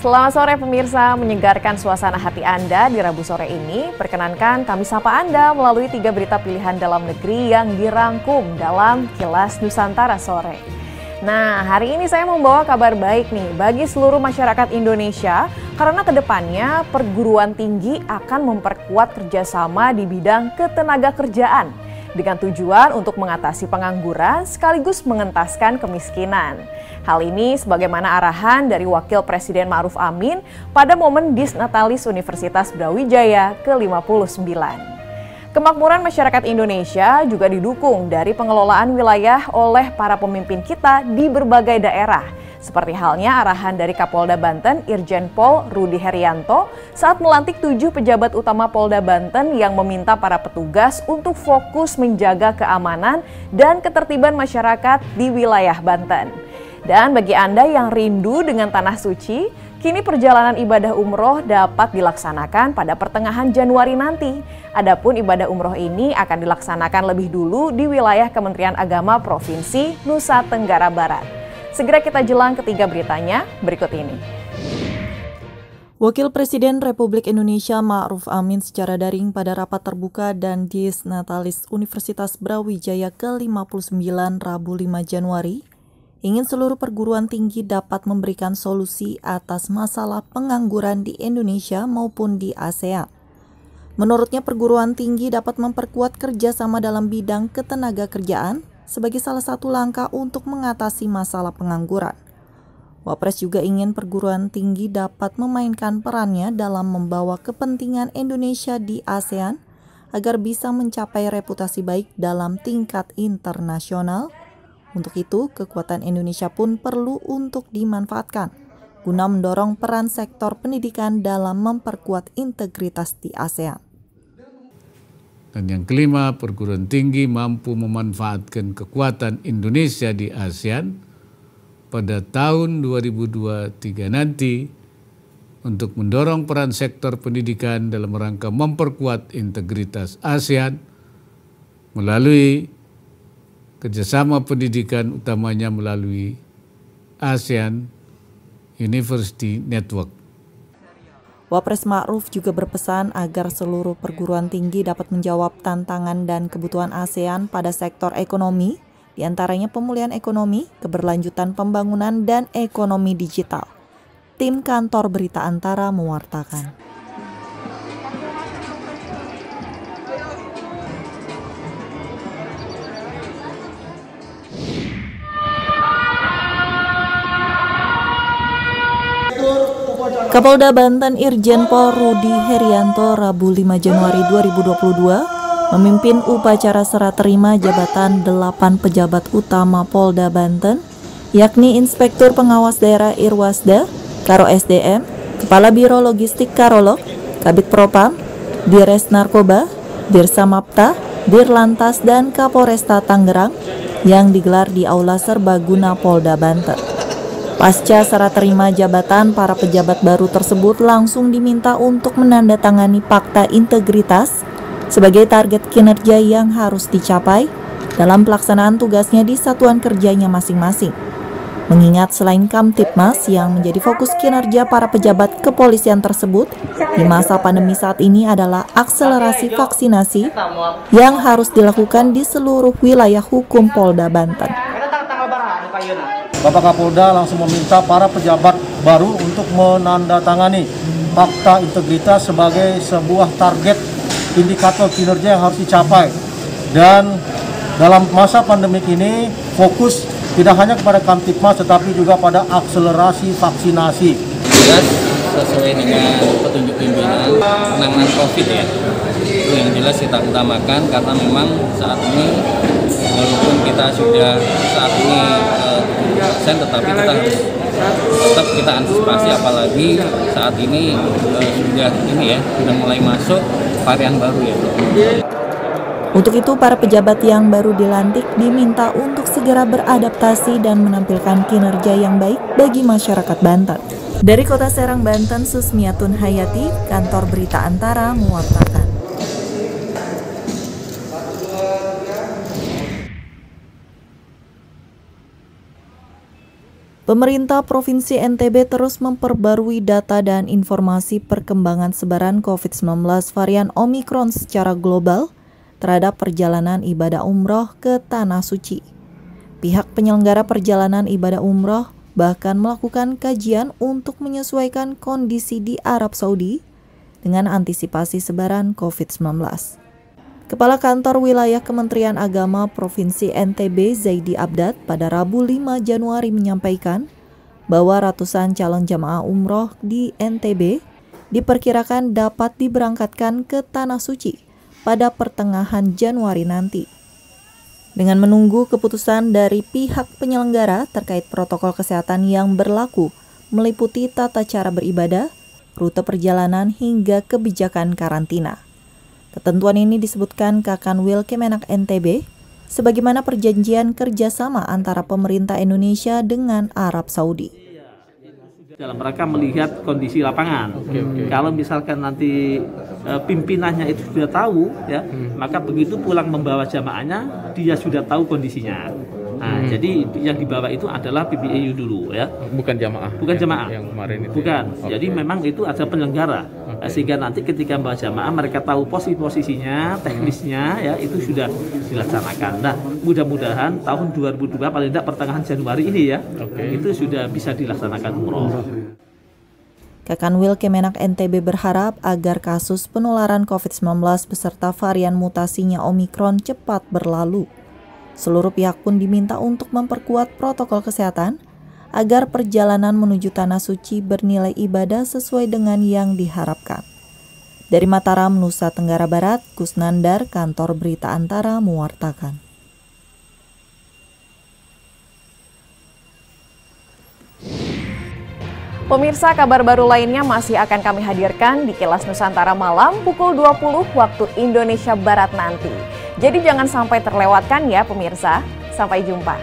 Selamat sore pemirsa, menyegarkan suasana hati Anda di Rabu sore ini. Perkenankan kami sapa Anda melalui 3 berita pilihan dalam negeri yang dirangkum dalam Kilas Nusantara sore. Nah, hari ini saya membawa kabar baik nih bagi seluruh masyarakat Indonesia karena kedepannya perguruan tinggi akan memperkuat kerjasama di bidang ketenagakerjaan dengan tujuan untuk mengatasi pengangguran sekaligus mengentaskan kemiskinan. Hal ini sebagaimana arahan dari Wakil Presiden Ma'ruf Amin pada momen Disnatalis Universitas Brawijaya ke-59. Kemakmuran masyarakat Indonesia juga didukung dari pengelolaan wilayah oleh para pemimpin kita di berbagai daerah. Seperti halnya arahan dari Kapolda Banten Irjen Pol Rudi Herianto saat melantik 7 pejabat utama Polda Banten yang meminta para petugas untuk fokus menjaga keamanan dan ketertiban masyarakat di wilayah Banten. Dan bagi Anda yang rindu dengan Tanah Suci, kini perjalanan ibadah umroh dapat dilaksanakan pada pertengahan Januari nanti. Adapun ibadah umroh ini akan dilaksanakan lebih dulu di wilayah Kementerian Agama Provinsi Nusa Tenggara Barat. Segera kita jelang ketiga beritanya berikut ini. Wakil Presiden Republik Indonesia Ma'ruf Amin secara daring pada rapat terbuka dan Disnatalis Universitas Brawijaya ke-59 Rabu 5 Januari, ingin seluruh perguruan tinggi dapat memberikan solusi atas masalah pengangguran di Indonesia maupun di ASEAN. Menurutnya, perguruan tinggi dapat memperkuat kerjasama dalam bidang ketenagakerjaan sebagai salah satu langkah untuk mengatasi masalah pengangguran. Wapres juga ingin perguruan tinggi dapat memainkan perannya dalam membawa kepentingan Indonesia di ASEAN agar bisa mencapai reputasi baik dalam tingkat internasional. Untuk itu, kekuatan Indonesia pun perlu untuk dimanfaatkan guna mendorong peran sektor pendidikan dalam memperkuat integritas di ASEAN. Dan yang kelima, perguruan tinggi mampu memanfaatkan kekuatan Indonesia di ASEAN pada tahun 2023 nanti untuk mendorong peran sektor pendidikan dalam rangka memperkuat integritas ASEAN melalui kerjasama pendidikan utamanya melalui ASEAN University Network. Wapres Ma'ruf juga berpesan agar seluruh perguruan tinggi dapat menjawab tantangan dan kebutuhan ASEAN pada sektor ekonomi, diantaranya pemulihan ekonomi, keberlanjutan pembangunan, dan ekonomi digital. Tim Kantor Berita Antara mewartakan. Kapolda Banten Irjen Pol Rudi Herianto Rabu 5 Januari 2022 memimpin upacara serah terima jabatan 8 pejabat utama Polda Banten, yakni Inspektur Pengawas Daerah Irwasda, Karo SDM, Kepala Biro Logistik Karolog, Kabid Propam, Dires Narkoba, Dirsamapta, Dirlantas, dan Kapolresta Tangerang yang digelar di Aula Serbaguna Polda Banten. Pasca serah terima jabatan, para pejabat baru tersebut langsung diminta untuk menandatangani fakta integritas sebagai target kinerja yang harus dicapai dalam pelaksanaan tugasnya di satuan kerjanya masing-masing. Mengingat selain Kamtibmas yang menjadi fokus kinerja para pejabat kepolisian tersebut di masa pandemi saat ini adalah akselerasi vaksinasi yang harus dilakukan di seluruh wilayah hukum Polda Banten. Bapak Kapolda langsung meminta para pejabat baru untuk menandatangani fakta integritas sebagai sebuah target indikator kinerja yang harus dicapai. Dan dalam masa pandemik ini fokus tidak hanya kepada Kamtibmas tetapi juga pada akselerasi vaksinasi. Jelas sesuai dengan petunjuk pimpinan penanganan COVID ya. Itu yang jelas kita utamakan karena memang saat ini walaupun kita sudah saat ini tetapi kita harus tetap kita antisipasi, apalagi saat ini sudah mulai masuk varian baru ya. Untuk itu, para pejabat yang baru dilantik diminta untuk segera beradaptasi dan menampilkan kinerja yang baik bagi masyarakat Banten. Dari Kota Serang, Banten, Susmiatun Hayati, Kantor Berita Antara mewartakan. Pemerintah Provinsi NTB terus memperbarui data dan informasi perkembangan sebaran COVID-19 varian Omikron secara global terhadap perjalanan ibadah umroh ke Tanah Suci. Pihak penyelenggara perjalanan ibadah umroh bahkan melakukan kajian untuk menyesuaikan kondisi di Arab Saudi dengan antisipasi sebaran COVID-19. Kepala Kantor Wilayah Kementerian Agama Provinsi NTB Zaidi Abdad pada Rabu 5 Januari menyampaikan bahwa ratusan calon jamaah umroh di NTB diperkirakan dapat diberangkatkan ke Tanah Suci pada pertengahan Januari nanti. Dengan menunggu keputusan dari pihak penyelenggara terkait protokol kesehatan yang berlaku meliputi tata cara beribadah, rute perjalanan hingga kebijakan karantina. Ketentuan ini disebutkan Kakanwil Kemenak NTB sebagaimana perjanjian kerjasama antara pemerintah Indonesia dengan Arab Saudi. Dalam rangka melihat kondisi lapangan. Kalau misalkan nanti pimpinannya itu sudah tahu, ya, maka begitu pulang membawa jamaahnya, dia sudah tahu kondisinya. Nah, jadi yang dibawa itu adalah PBAU dulu, ya. Bukan jamaah. Bukan jamaah. Yang kemarin itu. Bukan. Ya? Jadi memang itu ada penyelenggara. Sehingga nanti ketika membawa jamaah mereka tahu posisinya, teknisnya, ya, itu sudah dilaksanakan. Nah, mudah-mudahan tahun 2002 paling tidak pertengahan Januari ini, ya, itu sudah bisa dilaksanakan umroh. Kakanwil Kemenak NTB berharap agar kasus penularan COVID-19 beserta varian mutasinya Omikron cepat berlalu. Seluruh pihak pun diminta untuk memperkuat protokol kesehatan agar perjalanan menuju Tanah Suci bernilai ibadah sesuai dengan yang diharapkan. Dari Mataram, Nusa Tenggara Barat, Kusnandar, Kantor Berita Antara mewartakan. Pemirsa, kabar baru lainnya masih akan kami hadirkan di Kilas Nusantara malam pukul 20 waktu Indonesia Barat nanti. Jadi jangan sampai terlewatkan ya pemirsa. Sampai jumpa.